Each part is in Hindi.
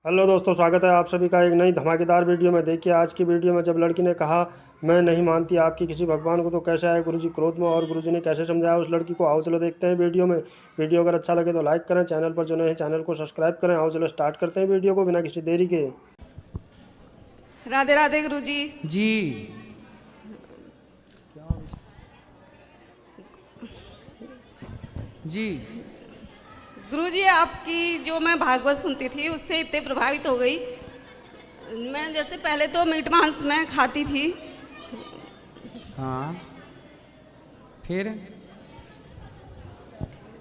हेलो दोस्तों, स्वागत है आप सभी का एक नई धमाकेदार वीडियो में। देखिए आज की वीडियो में जब लड़की ने कहा मैं नहीं मानती आपकी किसी भगवान को, तो कैसे आए गुरुजी क्रोध में और गुरुजी ने कैसे समझाया उस लड़की को। आओ चलो देखते हैं वीडियो में। वीडियो अगर अच्छा लगे तो लाइक करें, चैनल पर जो नए हैं चैनल को सब्सक्राइब करें। आओ चलो स्टार्ट करते हैं वीडियो को बिना किसी देरी के। राधे राधे गुरुजी। जी। जी। गुरुजी आपकी जो मैं भागवत सुनती थी उससे इतने प्रभावित हो गई। मैं जैसे पहले तो मीट मांस मैं खाती थी। हाँ, फिर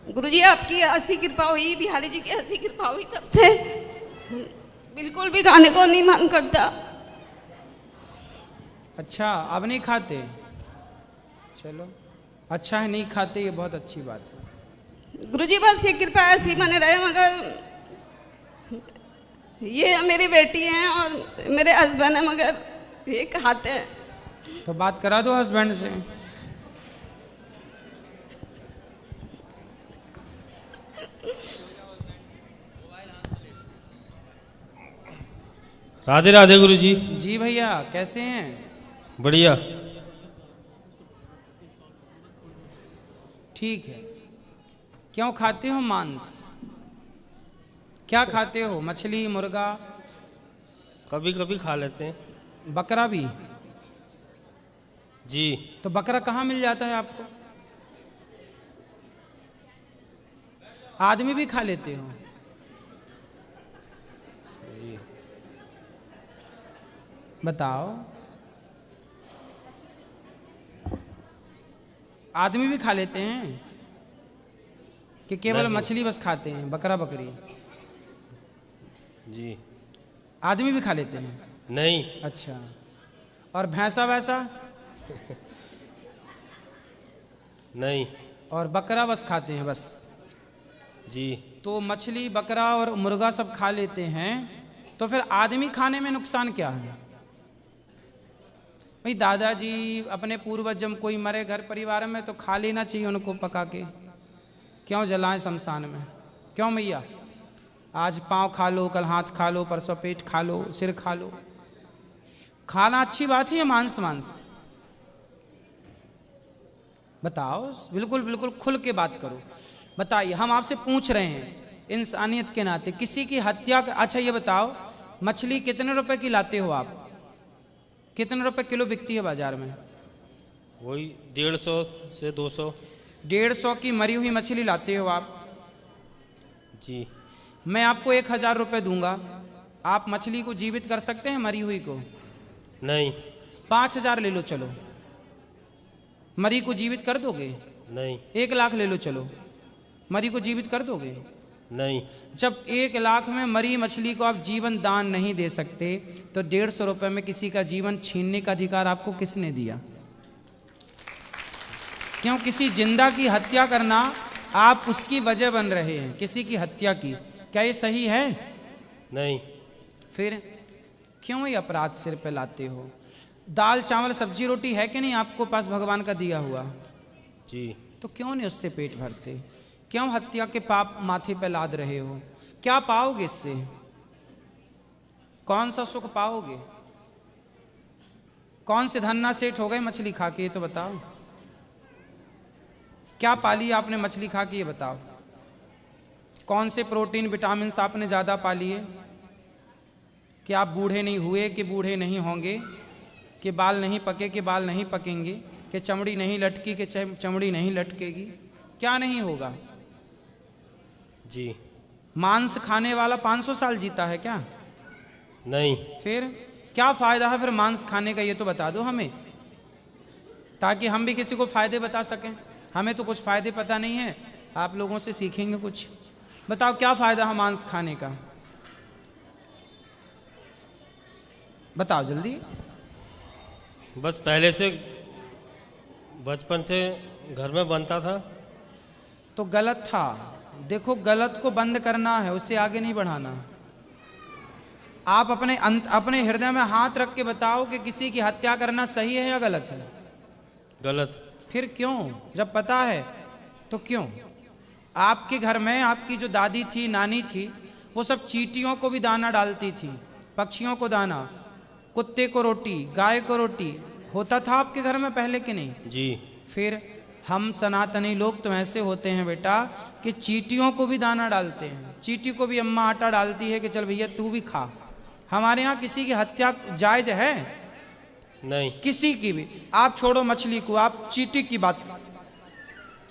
गुरुजी आपकी ऐसी कृपा हुई, बिहारी जी की ऐसी कृपा हुई, तब से बिल्कुल भी खाने को नहीं मन करता। अच्छा अब नहीं खाते? चलो अच्छा है, नहीं खाते, ये बहुत अच्छी बात है। गुरुजी बस ये कृपा ऐसी बने रहे, मगर ये मेरी बेटी हैं और मेरे हस्बैंड हैं, मगर ये खाते हैं। तो बात करा दो हस्बैंड से। राधे राधे गुरु जी। जी भैया, कैसे हैं? बढ़िया। ठीक है। क्यों खाते हो मांस? क्या खाते हो? मछली, मुर्गा? कभी कभी खा लेते हैं। बकरा भी? जी। तो बकरा कहाँ मिल जाता है आपको? आदमी भी खा लेते हो? जी। बताओ। आदमी भी खा लेते हैं कि केवल नहीं। मछली बस खाते हैं, बकरा बकरी? जी। आदमी भी खा लेते हैं? नहीं। अच्छा। और भैंसा वैसा? नहीं। और बकरा बस खाते हैं बस? जी। तो मछली, बकरा और मुर्गा सब खा लेते हैं, तो फिर आदमी खाने में नुकसान क्या है? भाई दादाजी अपने पूर्वज जब कोई मरे घर परिवार में तो खा लेना चाहिए उनको पका के। क्यों जलाएं शमशान में? क्यों मैया? आज पाँव खा लो, कल हाथ खा लो, परसों पेट खा लो, सिर खा लो। खाना अच्छी बात है या मांस? मांस बताओ, बिल्कुल बिल्कुल खुल के बात करो। बताइए, हम आपसे पूछ रहे हैं इंसानियत के नाते, किसी की हत्या। अच्छा ये बताओ, मछली कितने रुपए की लाते हो आप? कितने रुपए किलो बिकती है बाजार में? वही 150 से 200। 150 की मरी हुई मछली लाते हो आप? जी। मैं आपको 1000 रुपये दूंगा, आप मछली को जीवित कर सकते हैं मरी हुई को? नहीं। 5000 ले लो चलो, मरी को जीवित कर दोगे? नहीं। 1 लाख ले लो चलो, मरी को जीवित कर दोगे? नहीं। जब 1 लाख में मरी मछली को आप जीवन दान नहीं दे सकते, तो 150 रुपये में किसी का जीवन छीनने का अधिकार आपको किसने दिया? क्यों किसी जिंदा की हत्या करना आप उसकी वजह बन रहे हैं, किसी की हत्या की? क्या ये सही है? नहीं। फिर क्यों ये अपराध सिर पे लाते हो? दाल चावल सब्जी रोटी है कि नहीं आपको पास भगवान का दिया हुआ? जी। तो क्यों नहीं उससे पेट भरते? क्यों हत्या के पाप माथे पे लाद रहे हो? क्या पाओगे इससे? कौन सा सुख पाओगे? कौन से धन्ना सेठ हो गए मछली खा के, ये तो बताओ। क्या पाली आपने मछली खा के, ये बताओ। कौन से प्रोटीन विटामिन आपने ज़्यादा पाली है? कि आप बूढ़े नहीं हुए कि बूढ़े नहीं होंगे, कि बाल नहीं पके कि बाल नहीं पकेंगे, कि चमड़ी नहीं लटकी कि चमड़ी नहीं लटकेगी? क्या नहीं होगा? जी। मांस खाने वाला 500 साल जीता है क्या? नहीं। फिर क्या फायदा है फिर मांस खाने का, ये तो बता दो हमें, ताकि हम भी किसी को फायदे बता सकें। हमें तो कुछ फायदे पता नहीं है, आप लोगों से सीखेंगे कुछ। बताओ क्या फायदा है मांस खाने का? बताओ जल्दी। बस पहले से बचपन से घर में बनता था। तो गलत था। देखो, गलत को बंद करना है, उससे आगे नहीं बढ़ाना। आप अपने हृदय में हाथ रख के बताओ कि किसी की हत्या करना सही है या गलत है? गलत। फिर क्यों? जब पता है तो क्यों? आपके घर में आपकी जो दादी थी, नानी थी, वो सब चींटियों को भी दाना डालती थी, पक्षियों को दाना, कुत्ते को रोटी, गाय को रोटी। होता था आपके घर में पहले कि नहीं? जी। फिर हम सनातनी लोग तो ऐसे होते हैं बेटा कि चींटियों को भी दाना डालते हैं। चींटी को भी अम्मा आटा डालती है कि चल भैया तू भी खा। हमारे यहाँ किसी की हत्या जायज है? नहीं। किसी की भी। आप छोड़ो मछली को, आप चींटी की बात,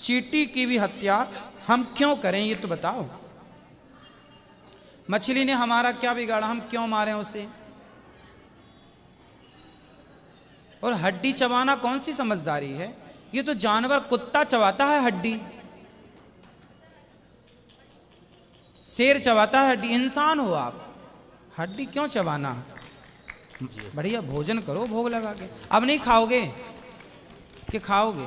चींटी की भी हत्या हम क्यों करें ये तो बताओ। मछली ने हमारा क्या बिगाड़ा, हम क्यों मारें उसे? और हड्डी चबाना कौन सी समझदारी है? ये तो जानवर, कुत्ता चबाता है हड्डी, शेर चबाता है हड्डी। इंसान हो आप, हड्डी क्यों चबाना? बढ़िया भोजन करो भोग लगा के। अब नहीं खाओगे कि खाओगे?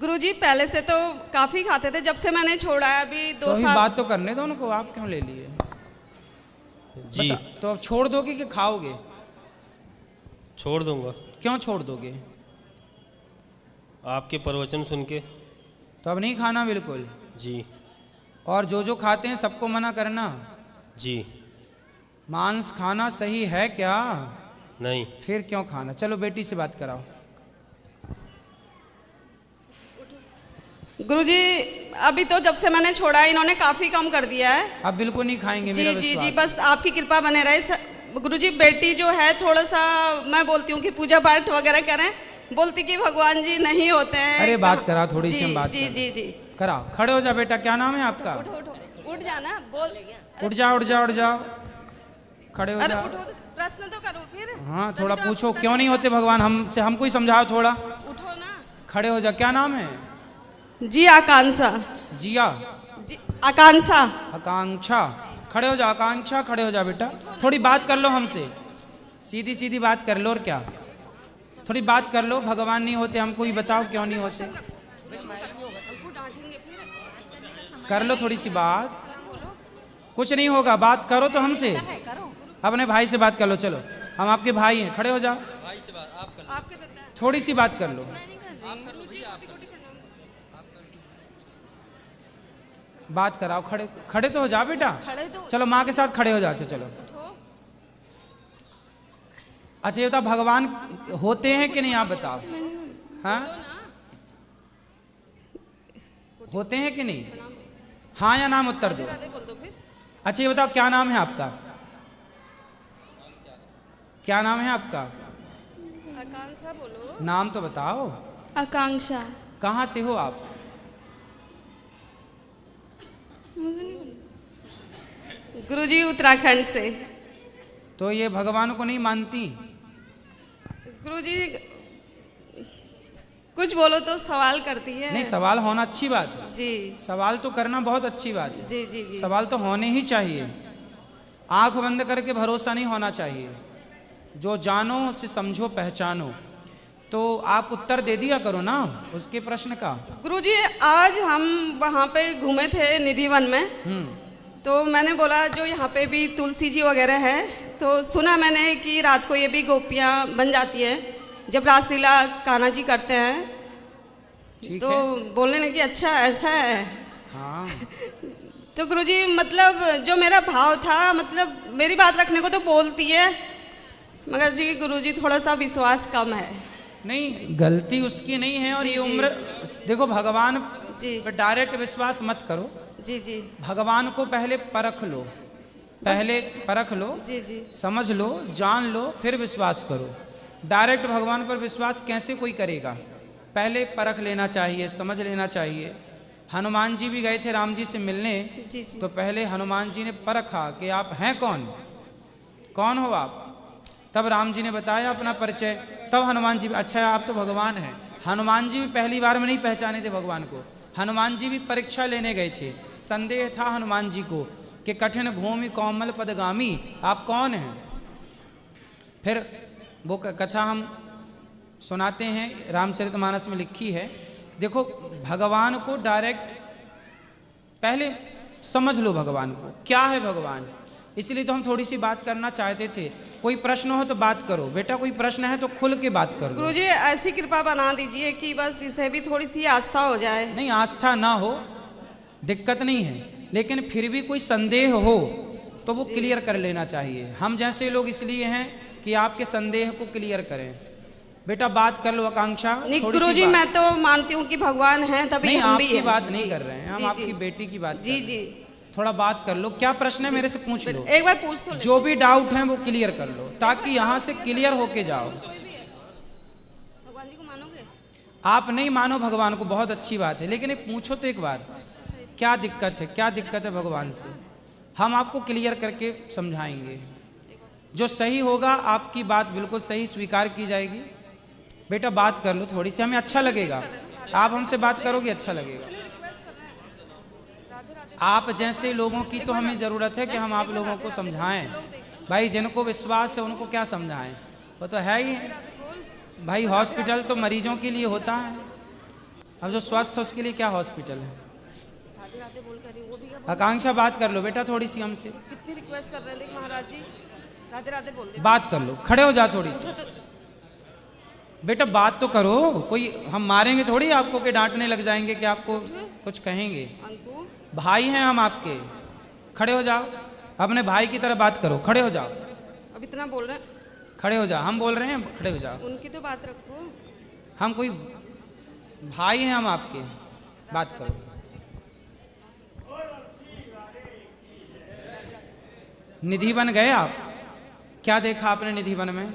गुरुजी पहले से तो काफी खाते थे, जब से मैंने छोड़ा है अभी 2 तो अभी साल। बात तो करने दो उनको, आप क्यों ले लिए? जी। तो अब छोड़ दोगे कि खाओगे? छोड़ दूंगा। क्यों छोड़ दोगे? आपके प्रवचन सुन के। तो अब नहीं खाना बिल्कुल? जी। और जो जो खाते हैं सबको मना करना। जी। मांस खाना सही है क्या? नहीं। फिर क्यों खाना? चलो बेटी से बात कराओ। गुरुजी अभी तो जब से मैंने छोड़ा है इन्होंने काफी कम कर दिया है। अब बिल्कुल नहीं खाएंगे? जी मेरा जी जी, विश्वास। बस आपकी कृपा बने रहे। गुरुजी बेटी जो है थोड़ा सा, मैं बोलती हूँ कि पूजा पाठ वगैरह करें, बोलती कि भगवान जी नहीं होते हैं। अरे बात करा थोड़ी सी, जी हम बात जी जी जी। कराओ। खड़े हो जा बेटा, क्या नाम है आपका? उठ जाना, बोल। उठ जाओ उठ जाओ उठ जाओ, खड़े हो अरे जाओ। उठो, प्रश्न तो करो फिर। हाँ थोड़ा तभी तो पूछो, आपको क्यों नहीं होते भगवान? हमसे हमको ही समझाओ थोड़ा। उठो ना। खड़े हो जा, क्या नाम है? जी आकांक्षा। जिया? जी आकांक्षा। आकांक्षा। खड़े हो जा आकांक्षा, खड़े हो जा बेटा। थोड़ी बात कर लो हमसे, सीधी सीधी बात कर लो। और क्या, थोड़ी बात कर लो। भगवान नहीं होते, हमको ही बताओ क्यों नहीं होते। कर लो थोड़ी सी बात, कुछ नहीं होगा। बात करो तो हमसे, अपने भाई से बात कर लो। चलो हम आपके भाई हैं, खड़े हो जाओ। थोड़ी सी बात कर लो, बात कराओ। खड़े खड़े तो हो जा बेटा। चलो माँ के साथ खड़े हो जाओ। चलो अच्छा ये बताओ, भगवान होते हैं कि नहीं आप बताओ। हाँ होते हैं कि नहीं? हाँ या नाम उत्तर दो। अच्छा ये बताओ, क्या नाम है आपका? क्या नाम है आपका? आकांक्षा बोलो। नाम तो बताओ। आकांक्षा। कहाँ से हो आप? गुरुजी उत्तराखंड से। तो ये भगवान को नहीं मानती? गुरुजी कुछ बोलो तो सवाल करती है। नहीं, सवाल होना अच्छी बात है। जी सवाल तो करना बहुत अच्छी बात है। जी जी जी। सवाल तो होने ही चाहिए। आंख बंद करके भरोसा नहीं होना चाहिए। जो जानो उसे समझो पहचानो। तो आप उत्तर दे दिया करो ना उसके प्रश्न का। गुरुजी आज हम वहाँ पे घूमे थे निधिवन में, तो मैंने बोला जो यहाँ पे भी तुलसी जी वगैरह हैं, तो सुना मैंने कि रात को ये भी गोपियाँ बन जाती हैं जब रासलीला कान्हा जी करते हैं। ठीक तो है। बोलने लगी अच्छा ऐसा है। हाँ तो गुरुजी मतलब जो मेरा भाव था, मतलब मेरी बात रखने को तो बोलती है, मगर जी गुरुजी थोड़ा सा विश्वास कम है। नहीं, गलती उसकी नहीं है। और जी, ये जी। उम्र, देखो भगवान जी पर डायरेक्ट विश्वास मत करो। जी जी भगवान को पहले परख लो, पहले परख लो, जी जी समझ लो, जान लो, फिर विश्वास करो। डायरेक्ट भगवान पर विश्वास कैसे कोई करेगा? पहले परख लेना चाहिए, समझ लेना चाहिए। हनुमान जी भी गए थे राम जी से मिलने, जी जी। तो पहले हनुमान जी ने परखा कि आप हैं कौन, कौन हो आप। तब राम जी ने बताया अपना परिचय। तब हनुमान जी, अच्छा आप तो भगवान हैं। हनुमान जी भी पहली बार में नहीं पहचाने थे भगवान को। हनुमान जी भी परीक्षा लेने गए थे। संदेह था हनुमान जी को कि कठिन भूमि कोमल पदगामी, आप कौन हैं। फिर वो कथा हम सुनाते हैं, रामचरितमानस में लिखी है। देखो भगवान को डायरेक्ट पहले समझ लो भगवान को, क्या है भगवान। इसलिए तो हम थोड़ी सी बात करना चाहते थे। कोई प्रश्न हो तो बात करो बेटा, कोई प्रश्न है तो खुल के बात करो। गुरुजी ऐसी कृपा बना दीजिए कि बस इसे भी थोड़ी सी आस्था हो जाए। नहीं, आस्था ना हो दिक्कत नहीं है, लेकिन फिर भी कोई संदेह हो तो वो क्लियर कर लेना चाहिए। हम जैसे लोग इसलिए हैं कि आपके संदेह को क्लियर करें। बेटा बात कर लो आकांक्षा। नहीं गुरुजी, मैं तो मानती हूँ कि भगवान हैं, तभी नहीं, हम भी आपकी हैं। बात नहीं कर रहे हैं हम, जी, आपकी जी। बेटी की बात कर जी रहे हैं। जी, थोड़ा बात कर लो, क्या प्रश्न है मेरे से पूछ लो, एक बार पूछ तो ले। जो भी डाउट है वो क्लियर कर लो ताकि यहाँ से क्लियर होके जाओ। भगवान जी को मानोगे? आप नहीं मानो भगवान को, बहुत अच्छी बात है, लेकिन एक पूछो तो एक बार क्या दिक्कत है, क्या दिक्कत है भगवान से, हम आपको क्लियर करके समझाएंगे। जो सही होगा आपकी बात बिल्कुल सही स्वीकार की जाएगी। बेटा बात कर लो थोड़ी सी, हमें अच्छा लगेगा, आप हमसे बात करोगे अच्छा लगेगा। आप जैसे लोगों की तो हमें ज़रूरत है कि हम आप लोगों को समझाएं। भाई जिनको विश्वास है उनको क्या समझाएं, वो तो है ही है भाई। हॉस्पिटल तो मरीजों के लिए होता है, अब जो स्वस्थ है उसके लिए क्या हॉस्पिटल है। आकांक्षा बात कर लो बेटा थोड़ी सी हमसे, कितनी रिक्वेस्ट कर रहे हैं, देख महाराज जी राधे राधे बोल दे। बात कर लो, खड़े हो जा थोड़ी सी बेटा, बात तो करो। कोई हम मारेंगे थोड़ी आपको कि डांटने लग जाएंगे कि आपको कुछ कहेंगे। अंकु भाई हैं हम आपके, खड़े हो जाओ, अपने भाई की तरह बात करो, खड़े हो जाओ, अब इतना बोल रहे हैं, खड़े हो जाओ, हम बोल रहे हैं खड़े हो जाओ। उनकी तो बात रखो। हम कोई भाई हैं हम आपके, बात करो। निधि बन गए आप, क्या देखा आपने निधि वन में?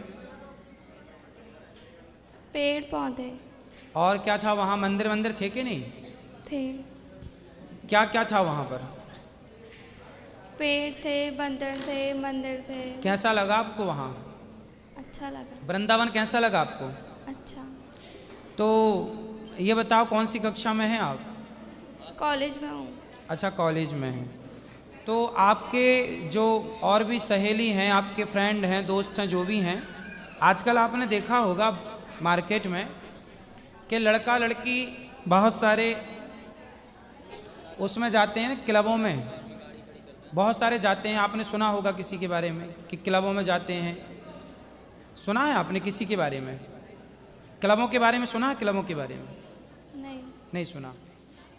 पेड़ पौधे और क्या था वहाँ? मंदिर मंदिर थे कि नहीं? थे, क्या क्या था वहाँ पर? पेड़ थे, बंदर थे, मंदिर थे। कैसा लगा आपको वहाँ? अच्छा लगा। वृंदावन कैसा लगा आपको? अच्छा। तो ये बताओ कौन सी कक्षा में हैं आप? कॉलेज में हूँ। अच्छा कॉलेज में हैं। तो आपके जो और भी सहेली हैं, आपके फ्रेंड हैं, दोस्त हैं, जो भी हैं, आजकल आपने देखा होगा मार्केट में कि लड़का लड़की बहुत सारे उसमें जाते हैं, क्लबों में बहुत सारे जाते हैं। आपने सुना होगा किसी के बारे में कि क्लबों में जाते हैं, सुना है आपने किसी के बारे में? क्लबों के बारे में सुना है? क्लबों के बारे में नहीं। नहीं सुना।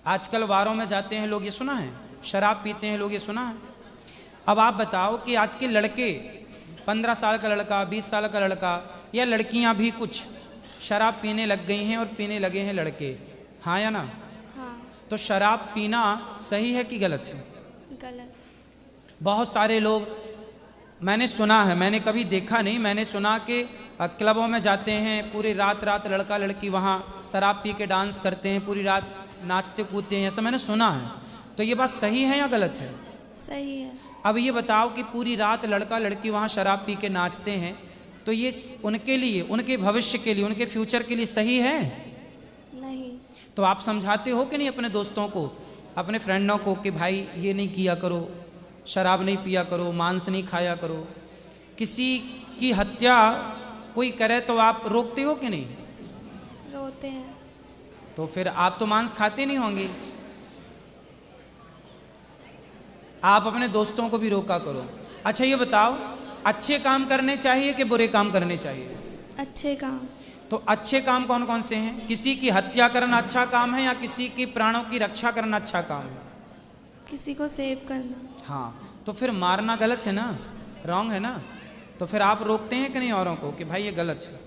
आजकल बारों में जाते हैं लोग, ये सुना है? शराब पीते हैं लोग, ये सुना है? अब आप बताओ कि आज के लड़के, 15 साल का लड़का, 20 साल का लड़का या लड़कियां भी कुछ शराब पीने लग गई हैं और पीने लगे हैं लड़के, हाँ या ना? हाँ। तो शराब पीना सही है कि गलत है? गलत। बहुत सारे लोग, मैंने सुना है, मैंने कभी देखा नहीं, मैंने सुना कि क्लबों में जाते हैं, पूरी रात रात लड़का लड़की वहाँ शराब पी के डांस करते हैं, पूरी रात नाचते कूदते हैं, ऐसा मैंने सुना है। तो ये बात सही है या गलत है? सही है। अब ये बताओ कि पूरी रात लड़का लड़की वहाँ शराब पी के नाचते हैं, तो ये उनके लिए, उनके भविष्य के लिए, उनके फ्यूचर के लिए सही है? नहीं। तो आप समझाते हो कि नहीं अपने दोस्तों को, अपने फ्रेंडों को कि भाई ये नहीं किया करो, शराब नहीं पिया करो, मांस नहीं खाया करो। किसी की हत्या कोई करे तो आप रोकते हो कि नहीं? रोते हैं। तो फिर आप तो मांस खाते नहीं होंगे। आप अपने दोस्तों को भी रोका करो। अच्छा ये बताओ, अच्छे काम करने चाहिए कि बुरे काम करने चाहिए? अच्छे काम। तो अच्छे काम कौन कौन से हैं? किसी की हत्या करना अच्छा काम है या किसी की प्राणों की रक्षा करना अच्छा काम है? किसी को सेव करना। हाँ, तो फिर मारना गलत है ना, रॉन्ग है ना? तो फिर आप रोकते हैं कि नहीं औरों को कि भाई ये गलत है?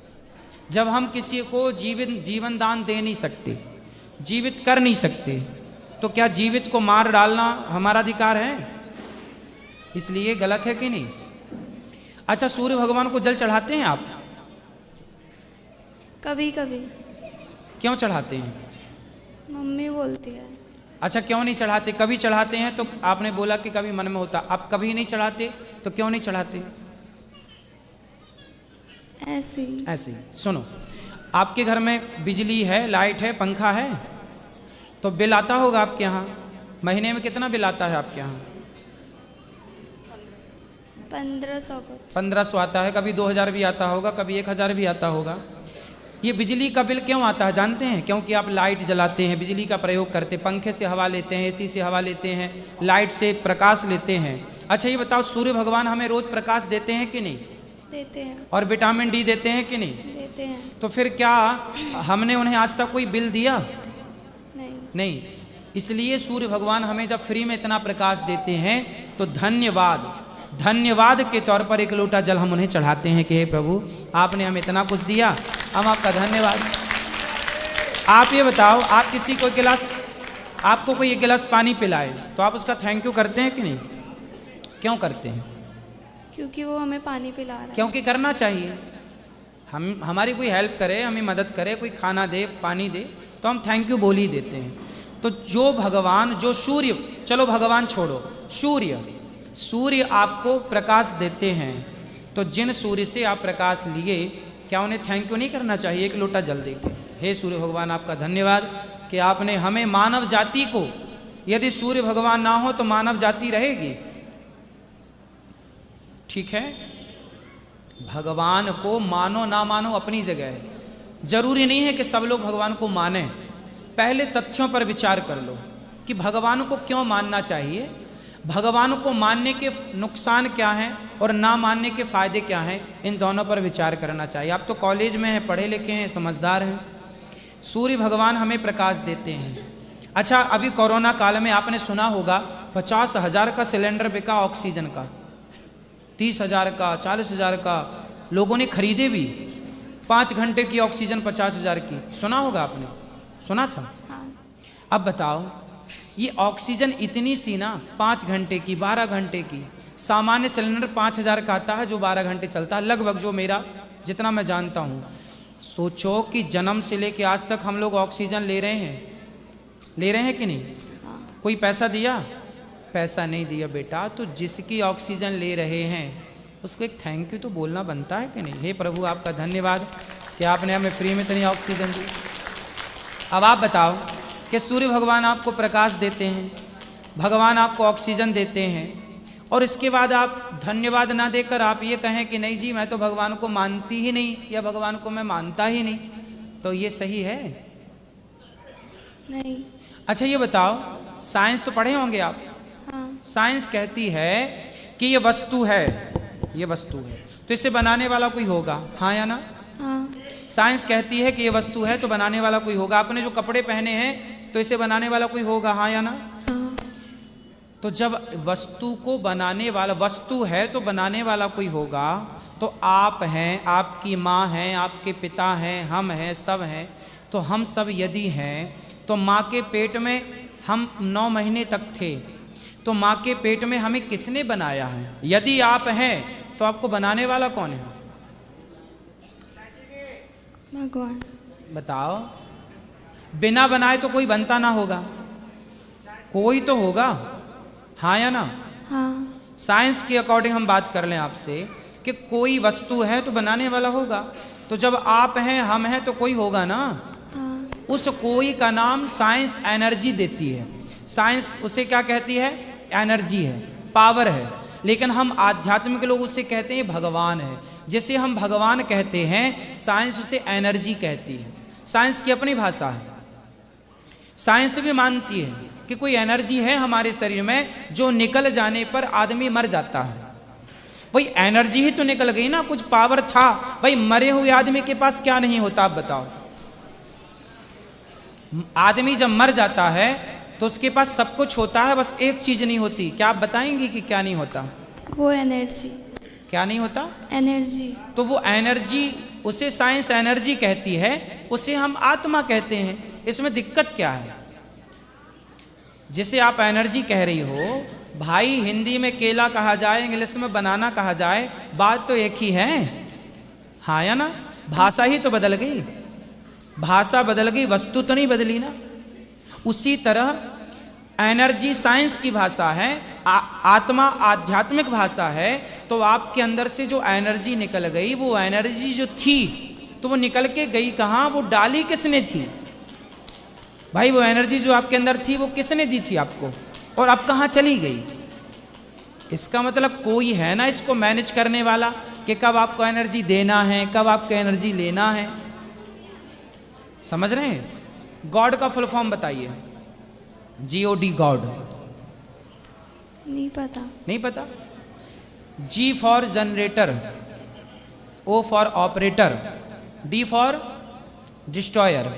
जब हम किसी को जीवन दान दे नहीं सकते, जीवित कर नहीं सकते, तो क्या जीवित को मार डालना हमारा अधिकार है? इसलिए गलत है कि नहीं? अच्छा सूर्य भगवान को जल चढ़ाते हैं आप? कभी कभी। क्यों चढ़ाते हैं? मम्मी बोलती है। अच्छा क्यों नहीं चढ़ाते? कभी चढ़ाते हैं तो आपने बोला कि कभी मन में होता, अब कभी नहीं चढ़ाते तो क्यों नहीं चढ़ाते? ऐसे ही। ऐसे ही। सुनो, आपके घर में बिजली है, लाइट है, पंखा है, तो बिल आता होगा आपके यहाँ। महीने में कितना बिल आता है आपके यहाँ? 1500 कुछ। 1500 आता है, कभी 2000 भी आता होगा, कभी 1000 भी आता होगा। ये बिजली का बिल क्यों आता है जानते हैं? क्योंकि आप लाइट जलाते हैं, बिजली का प्रयोग करते हैं, पंखे से हवा लेते हैं, एसी से हवा लेते हैं, लाइट से प्रकाश लेते हैं। अच्छा ये बताओ, सूर्य भगवान हमें रोज प्रकाश देते हैं कि नहीं? देते हैं। और विटामिन डी देते हैं कि नहीं? देते हैं। तो फिर क्या हमने उन्हें आज तक कोई बिल दिया? नहीं। नहीं। इसलिए सूर्य भगवान हमें जब फ्री में इतना प्रकाश देते हैं तो धन्यवाद, धन्यवाद के तौर पर एक लोटा जल हम उन्हें चढ़ाते हैं कि हे प्रभु आपने हमें इतना कुछ दिया, हम आपका धन्यवाद। आप ये बताओ, आप किसी को गिलास, आपको कोई एक गिलास पानी पिलाए तो आप उसका थैंक यू करते हैं कि नहीं? क्यों करते हैं? क्योंकि वो हमें पानी पिला रहा है। क्योंकि करना चाहिए। हम हमारी कोई हेल्प करे, हमें मदद करे, कोई खाना दे, पानी दे, तो हम थैंक यू बोल ही देते हैं। तो जो भगवान, जो सूर्य, चलो भगवान छोड़ो, सूर्य आपको प्रकाश देते हैं, तो जिन सूर्य से आप प्रकाश लिए, क्या उन्हें थैंक यू नहीं करना चाहिए एक लोटा जल देके? हे सूर्य भगवान आपका धन्यवाद कि आपने हमें, मानव जाति को, यदि सूर्य भगवान ना हो तो मानव जाति रहेगी? ठीक है, भगवान को मानो ना मानो अपनी जगह है, जरूरी नहीं है कि सब लोग भगवान को माने। पहले तथ्यों पर विचार कर लो कि भगवान को क्यों मानना चाहिए, भगवान को मानने के नुकसान क्या हैं और ना मानने के फायदे क्या हैं, इन दोनों पर विचार करना चाहिए। आप तो कॉलेज में हैं, पढ़े लिखे हैं, समझदार हैं। सूर्य भगवान हमें प्रकाश देते हैं। अच्छा, अभी कोरोना काल में आपने सुना होगा 50,000 का सिलेंडर बिका ऑक्सीजन का, 30,000 का, 40,000 का, लोगों ने खरीदे भी। 5 घंटे की ऑक्सीजन 50,000 की, सुना होगा आपने, सुना था? हाँ। अब बताओ, ये ऑक्सीजन इतनी सी ना, 5 घंटे की, 12 घंटे की, सामान्य सिलेंडर 5,000 का आता है जो 12 घंटे चलता है लगभग, जो मेरा जितना मैं जानता हूँ। सोचो कि जन्म से लेके आज तक हम लोग ऑक्सीजन ले रहे हैं कि नहीं? हाँ। कोई पैसा दिया? पैसा नहीं दिया बेटा। तो जिसकी ऑक्सीजन ले रहे हैं उसको एक थैंक यू तो बोलना बनता है कि नहीं? हे प्रभु आपका धन्यवाद कि आपने हमें फ्री में इतनी ऑक्सीजन दी। अब आप बताओ कि सूर्य भगवान आपको प्रकाश देते हैं, भगवान आपको ऑक्सीजन देते हैं, और इसके बाद आप धन्यवाद ना देकर आप ये कहें कि नहीं जी मैं तो भगवान को मानती ही नहीं, या भगवान को मैं मानता ही नहीं, तो ये सही है? नहीं। अच्छा ये बताओ, साइंस तो पढ़े होंगे आप। हाँ। साइंस कहती है कि ये वस्तु है, ये वस्तु है तो इसे बनाने वाला कोई होगा, हाँ या ना? हाँ। साइंस कहती है कि ये वस्तु है तो बनाने वाला कोई होगा। आपने जो कपड़े पहने हैं तो इसे बनाने वाला कोई होगा, हाँ या ना? हाँ। तो जब वस्तु को बनाने वाला, वस्तु है तो बनाने वाला कोई होगा, तो आप हैं, आपकी माँ हैं, आपके पिता हैं, हम हैं, सब हैं। तो हम सब यदि हैं तो माँ के पेट में हम 9 महीने तक थे, तो माँ के पेट में हमें किसने बनाया है? यदि आप हैं तो आपको बनाने वाला कौन है? भगवान। बताओ, बिना बनाए तो कोई बनता ना होगा, कोई तो होगा, हाँ या ना? हाँ। साइंस के अकॉर्डिंग हम बात कर लें आपसे कि कोई वस्तु है तो बनाने वाला होगा। तो जब आप हैं, हम हैं, तो कोई होगा ना। हाँ। उस कोई का नाम साइंस एनर्जी देती है। साइंस उसे क्या कहती है? एनर्जी है, पावर है। लेकिन हम आध्यात्मिक लोग उसे कहते हैं भगवान है। जिसे हम भगवान कहते हैं, साइंस उसे एनर्जी कहती है। साइंस की अपनी भाषा है। साइंस भी मानती है कि कोई एनर्जी है हमारे शरीर में जो निकल जाने पर आदमी मर जाता है। भाई एनर्जी ही तो निकल गई ना, कुछ पावर था। भाई मरे हुए आदमी के पास क्या नहीं होता, आप बताओ। आदमी जब मर जाता है तो उसके पास सब कुछ होता है, बस एक चीज नहीं होती। क्या आप बताएंगे कि क्या नहीं होता? वो एनर्जी। क्या नहीं होता? एनर्जी। तो वो एनर्जी, उसे साइंस एनर्जी कहती है, उसे हम आत्मा कहते हैं। इसमें दिक्कत क्या है? जिसे आप एनर्जी कह रही हो, भाई हिंदी में केला कहा जाए, इंग्लिश में बनाना कहा जाए, बात तो एक ही है, हाँ या ना? भाषा ही तो बदल गई, भाषा बदल गई, वस्तु तो नहीं बदली ना। उसी तरह एनर्जी साइंस की भाषा है, आत्मा आध्यात्मिक भाषा है। तो आपके अंदर से जो एनर्जी निकल गई, वो एनर्जी जो थी तो वो निकल के गई कहाँ? वो डाली किसने थी? भाई वो एनर्जी जो आपके अंदर थी वो किसने दी थी आपको, और अब कहाँ चली गई? इसका मतलब कोई है ना इसको मैनेज करने वाला कि कब आपको एनर्जी देना है, कब आपको एनर्जी लेना है। समझ रहे हैं? गॉड का फुल फॉर्म बताइए। GOD, God. नहीं पता। नहीं पता? G for generator, O for operator, D for destroyer,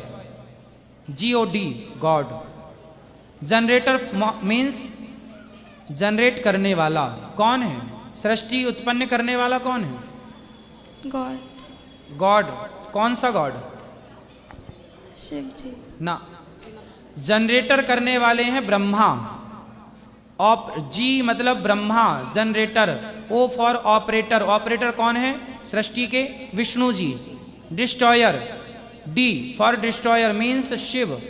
GOD, God. Generator means generate करने वाला कौन है? सृष्टि उत्पन्न करने वाला कौन है? गॉड। गॉड। कौन सा गॉड? शिव जी। ना, जनरेटर करने वाले हैं ब्रह्मा। जी मतलब Brahma, generator. O for operator. Operator कौन है? सृष्टि के Vishnu ji. Destroyer, D for destroyer means Shiva.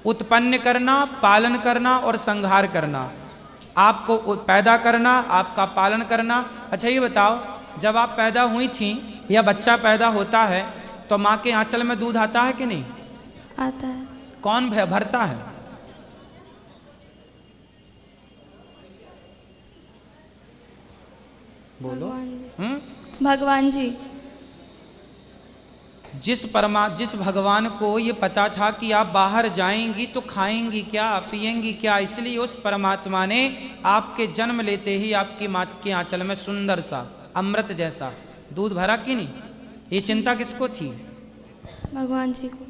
उत्पन्न करना, पालन करना और संहार करना। आपको पैदा करना, आपका पालन करना। अच्छा ये बताओ, जब आप पैदा हुई थी या बच्चा पैदा होता है तो माँ के आंचल में दूध आता है कि नहीं? आता है। कौन भरता है? बोलो। भगवान जी। भगवान जी। जिस भगवान को ये पता था कि आप बाहर जाएंगी तो खाएंगी क्या, पिएंगी क्या, इसलिए उस परमात्मा ने आपके जन्म लेते ही आपकी माँ के आंचल में सुंदर सा अमृत जैसा दूध भरा कि नहीं? ये चिंता किसको थी? भगवान जी को।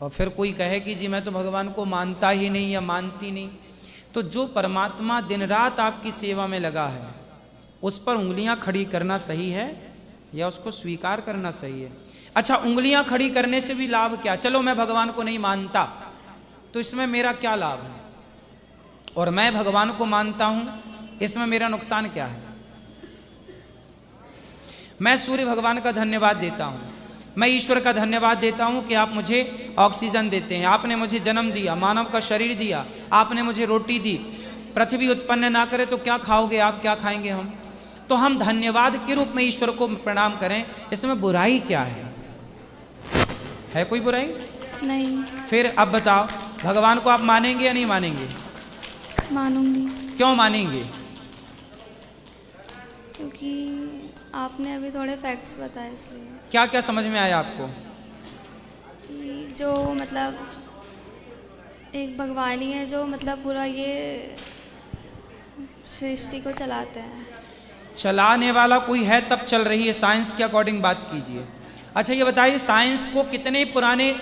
और फिर कोई कहे कि जी मैं तो भगवान को मानता ही नहीं या मानती नहीं, तो जो परमात्मा दिन रात आपकी सेवा में लगा है उस पर उंगलियां खड़ी करना सही है या उसको स्वीकार करना सही है? अच्छा, उंगलियां खड़ी करने से भी लाभ क्या? चलो मैं भगवान को नहीं मानता तो इसमें मेरा क्या लाभ है, और मैं भगवान को मानता हूं इसमें मेरा नुकसान क्या है? मैं सूर्य भगवान का धन्यवाद देता हूं, मैं ईश्वर का धन्यवाद देता हूं कि आप मुझे ऑक्सीजन देते हैं, आपने मुझे जन्म दिया, मानव का शरीर दिया, आपने मुझे रोटी दी। पृथ्वी उत्पन्न ना करे तो क्या खाओगे आप, क्या खाएंगे हम? तो हम धन्यवाद के रूप में ईश्वर को प्रणाम करें, इसमें बुराई क्या है कोई बुराई? नहीं। फिर अब बताओ, भगवान को आप मानेंगे या नहीं मानेंगे? मानूंगी। क्यों मानेंगे? क्योंकि आपने अभी थोड़े फैक्ट्स बताए इसलिए। क्या क्या समझ में आया आपको? कि जो मतलब एक भगवान ही है जो मतलब पूरा ये सृष्टि को चलाते हैं। चलाने वाला कोई है तब चल रही है, साइंस के अकॉर्डिंग बात कीजिए। अच्छा ये बताइए, साइंस को कितने पुराने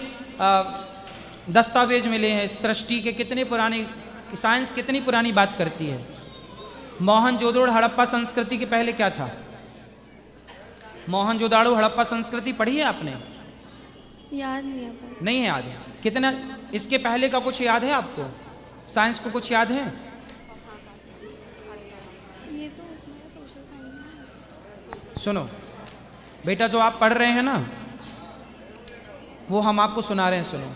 दस्तावेज मिले हैं सृष्टि के? कितने पुराने, साइंस कितनी पुरानी बात करती है? मोहनजोदड़ो हड़प्पा संस्कृति के पहले क्या था? मोहनजोदड़ो हड़प्पा संस्कृति पढ़ी है आपने? याद नहीं है पर। नहीं है याद? कितना इसके पहले का कुछ याद है आपको? साइंस को कुछ याद है? ये तो उसमें सोशल साइंस। सुनो बेटा, जो आप पढ़ रहे हैं ना वो हम आपको सुना रहे हैं, सुनो।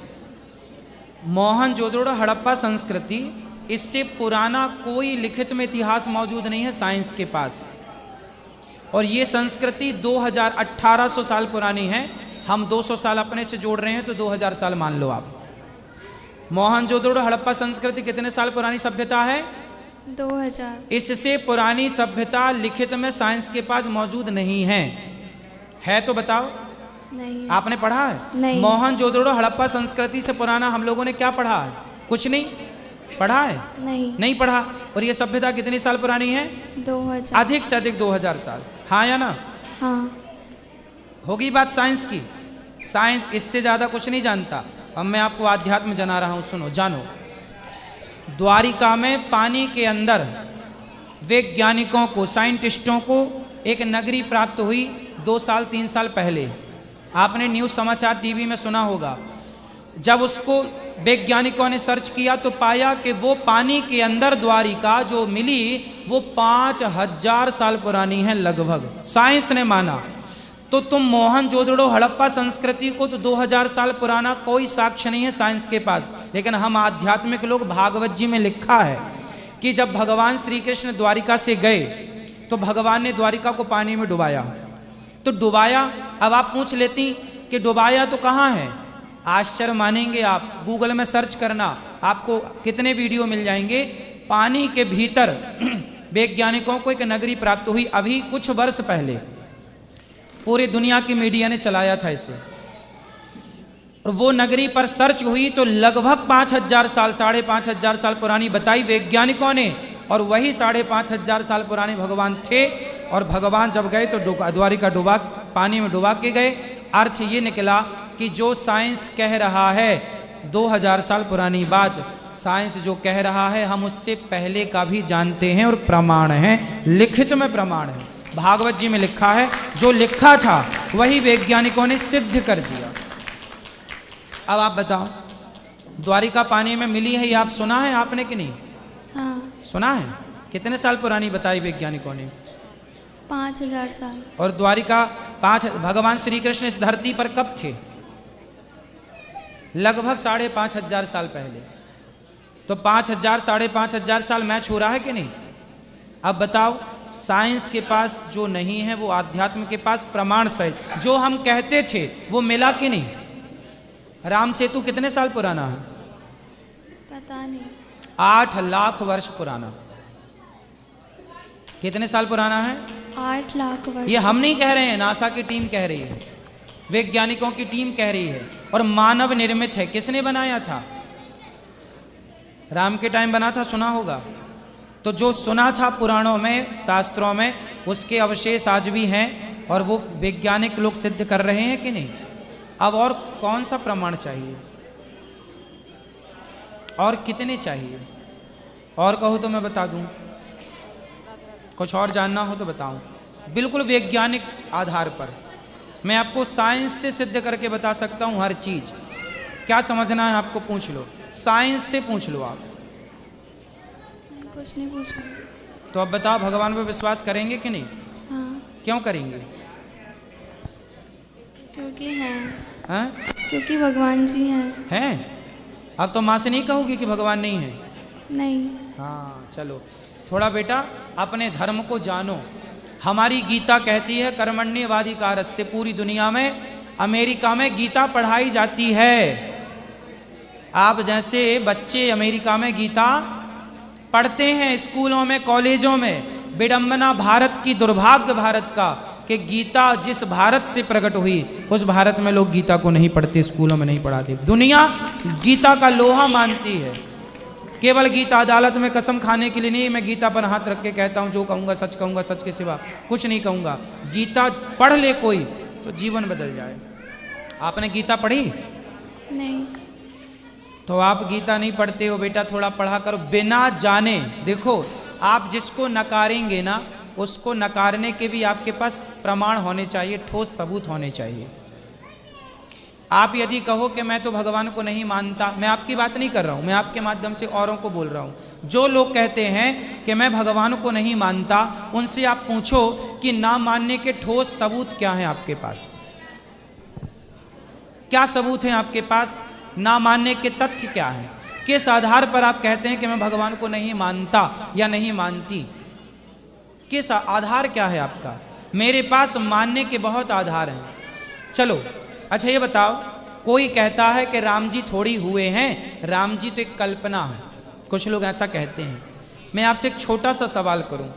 मोहनजोदड़ो हड़प्पा संस्कृति, इससे पुराना कोई लिखित में इतिहास मौजूद नहीं है साइंस के पास, और ये संस्कृति 1800 साल पुरानी है। हम 200 साल अपने से जोड़ रहे हैं तो 2000 साल मान लो आप। मोहनजोदड़ो हड़प्पा संस्कृति कितने साल पुरानी सभ्यता है? 2000। इससे पुरानी सभ्यता लिखित में साइंस के पास मौजूद नहीं है तो बताओ। नहीं। आपने पढ़ा है? नहीं। मोहनजोदड़ो हड़प्पा संस्कृति से पुराना हम लोगों ने क्या पढ़ा है? कुछ नहीं पढ़ा है? नहीं पढ़ा। और ये सभ्यता कितनी साल पुरानी है? 2000। अधिक से अधिक 2000 साल। हाँ या ना? हाँ। होगी बात साइंस की। साइंस इससे ज्यादा कुछ नहीं जानता। अब मैं आपको आध्यात्म जना रहा हूं, सुनो, जानो। द्वारिका में पानी के अंदर वैज्ञानिकों को, साइंटिस्टों को एक नगरी प्राप्त हुई 2 साल 3 साल पहले। आपने न्यूज़ समाचार टीवी में सुना होगा। जब उसको वैज्ञानिकों ने सर्च किया तो पाया कि वो पानी के अंदर द्वारिका जो मिली वो 5000 साल पुरानी है लगभग। साइंस ने माना। तो तुम मोहनजोदड़ो हड़प्पा संस्कृति को तो 2000 साल पुराना कोई साक्ष्य नहीं है साइंस के पास, लेकिन हम आध्यात्मिक लोग, भागवत जी में लिखा है कि जब भगवान श्री कृष्ण द्वारिका से गए तो भगवान ने द्वारिका को पानी में डुबाया। तो डुबाया, अब आप पूछ लेती कि डुबाया तो कहाँ है? आश्चर्य मानेंगे आप, गूगल में सर्च करना, आपको कितने वीडियो मिल जाएंगे। पानी के भीतर वैज्ञानिकों को एक नगरी प्राप्त हुई अभी कुछ वर्ष पहले। पूरी दुनिया की मीडिया ने चलाया था इसे। और वो नगरी पर सर्च हुई तो लगभग 5000 साल, 5500 साल पुरानी बताई वैज्ञानिकों ने। और वही 5500 साल पुराने भगवान थे। और भगवान जब गए तो द्वारिका डुबा, पानी में डुबा के गए। अर्थ ये निकला कि जो साइंस कह रहा है 2000 साल पुरानी बात, साइंस जो कह रहा है हम उससे पहले का भी जानते हैं और प्रमाण है, लिखित में प्रमाण है। भागवत जी में लिखा है, जो लिखा था वही वैज्ञानिकों ने सिद्ध कर दिया। अब आप बताओ, द्वारिका पानी में मिली है, ये आप सुना है आपने कि नहीं? हाँ। सुना है। कितने साल पुरानी बताई वैज्ञानिकों ने? 5000 साल। और द्वारिका भगवान श्री कृष्ण इस धरती पर कब थे? लगभग 5500 साल पहले। तो 5000 5500 साल मैच हो रहा है कि नहीं? अब बताओ, साइंस के पास जो नहीं है वो आध्यात्म के पास प्रमाण सहित जो हम कहते थे वो मिला कि नहीं? राम सेतु कितने साल पुराना है? पता नहीं। 8 लाख वर्ष पुराना। कितने साल पुराना है? 8 लाख वर्ष। ये हम नहीं कह रहे हैं, नासा की टीम कह रही है, वैज्ञानिकों की टीम कह रही है। और मानव निर्मित है। किसने बनाया था? राम के टाइम बना था, सुना होगा। तो जो सुना था पुराणों में, शास्त्रों में, उसके अवशेष आज भी हैं और वो वैज्ञानिक लोग सिद्ध कर रहे हैं कि नहीं? अब और कौन सा प्रमाण चाहिए? और कितने चाहिए? और कहो तो मैं बता दूं। कुछ और जानना हो तो बताऊं। बिल्कुल वैज्ञानिक आधार पर मैं आपको साइंस से सिद्ध करके बता सकता हूं हर चीज। क्या समझना है आपको? पूछ लो, साइंस से पूछ लो आप। कुछ नहीं पूछना। तो अब बताओ, भगवान पर विश्वास करेंगे कि नहीं? हाँ। क्यों करेंगे? क्योंकि हैं। हैं? क्योंकि भगवान जी हैं। हैं? अब तो माँ से नहीं कहोगे कि भगवान नहीं है? नहीं। हाँ, चलो थोड़ा बेटा अपने धर्म को जानो। हमारी गीता कहती है कर्मण्येवाधिकारस्ते। पूरी दुनिया में, अमेरिका में गीता पढ़ाई जाती है। आप जैसे बच्चे अमेरिका में गीता पढ़ते हैं स्कूलों में, कॉलेजों में। विडंबना भारत की, दुर्भाग्य भारत का कि गीता जिस भारत से प्रकट हुई उस भारत में लोग गीता को नहीं पढ़ते, स्कूलों में नहीं पढ़ाते। दुनिया गीता का लोहा मानती है। केवल गीता अदालत में कसम खाने के लिए नहीं, मैं गीता पर हाथ रख के कहता हूँ जो कहूँगा सच कहूँगा, सच के सिवा कुछ नहीं कहूँगा। गीता पढ़ ले कोई तो जीवन बदल जाए। आपने गीता पढ़ी? नहीं। तो आप गीता नहीं पढ़ते हो बेटा, थोड़ा पढ़ा करो बिना जाने। देखो, आप जिसको नकारेंगे ना, उसको नकारने के भी आपके पास प्रमाण होने चाहिए, ठोस सबूत होने चाहिए। आप यदि कहो कि मैं तो भगवान को नहीं मानता, मैं आपकी बात नहीं कर रहा हूं, मैं आपके माध्यम से औरों को बोल रहा हूं। जो लोग कहते हैं कि मैं भगवान को नहीं मानता, उनसे आप पूछो कि ना मानने के ठोस सबूत क्या हैं आपके पास? क्या सबूत हैं आपके पास? ना मानने के तथ्य क्या हैं? किस आधार पर आप कहते हैं कि मैं भगवान को नहीं मानता या नहीं मानती? किस आधार क्या है आपका? मेरे पास मानने के बहुत आधार हैं। चलो अच्छा ये बताओ, कोई कहता है कि राम जी थोड़ी हुए हैं, राम जी तो एक कल्पना है। कुछ लोग ऐसा कहते हैं। मैं आपसे एक छोटा सा सवाल करूं,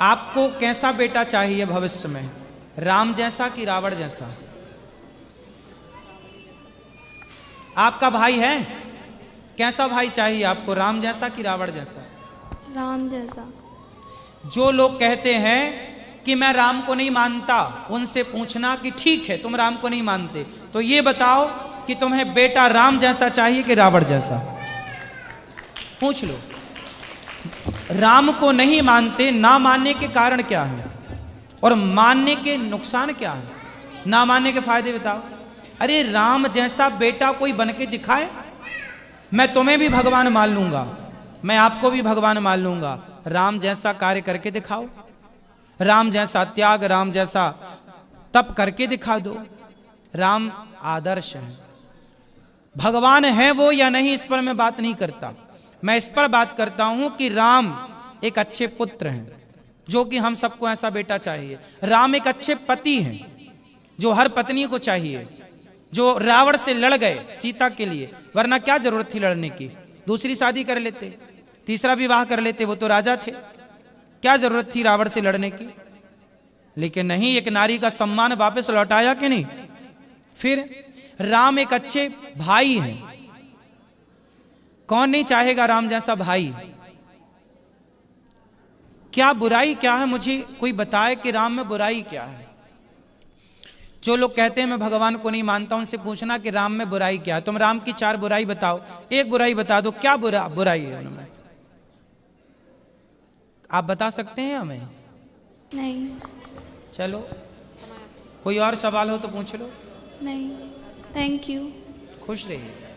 आपको कैसा बेटा चाहिए भविष्य में, राम जैसा कि रावण जैसा? आपका भाई है, कैसा भाई चाहिए आपको, राम जैसा कि रावण जैसा? राम जैसा। जो लोग कहते हैं कि मैं राम को नहीं मानता, उनसे पूछना कि ठीक है तुम राम को नहीं मानते, तो ये बताओ कि तुम्हें बेटा राम जैसा चाहिए कि रावण जैसा? पूछ लो। राम को नहीं मानते, ना मानने के कारण क्या है और मानने के नुकसान क्या है? ना मानने के फायदे बताओ। अरे राम जैसा बेटा कोई बन के दिखाए, मैं तुम्हें भी भगवान मान लूंगा, मैं आपको भी भगवान मान लूंगा। राम जैसा कार्य करके दिखाओ, राम जैसा त्याग, राम जैसा तप करके दिखा दो। राम आदर्श है। भगवान है वो या नहीं, इस पर मैं बात नहीं करता। मैं इस पर बात करता हूं कि राम एक अच्छे पुत्र हैं, जो कि हम सबको ऐसा बेटा चाहिए। राम एक अच्छे पति हैं, जो हर पत्नी को चाहिए, जो रावण से लड़ गए सीता के लिए, वरना क्या जरूरत थी लड़ने की? दूसरी शादी कर लेते, तीसरा विवाह कर लेते, वो तो राजा थे, क्या जरूरत थी रावण से लड़ने की? लेकिन नहीं, एक नारी का सम्मान वापस लौटाया कि नहीं? फिर राम एक अच्छे भाई हैं। कौन नहीं चाहेगा राम जैसा भाई? क्या बुराई क्या है, मुझे कोई बताए कि राम में बुराई क्या है? जो लोग कहते हैं मैं भगवान को नहीं मानता, उनसे पूछना कि राम में बुराई क्या है। तुम राम की 4 बुराई बताओ, एक बुराई बता दो, क्या बुराई है उनमें? आप बता सकते हैं हमें? नहीं। चलो कोई और सवाल हो तो पूछ लो। नहीं, थैंक यू। खुश रहिए।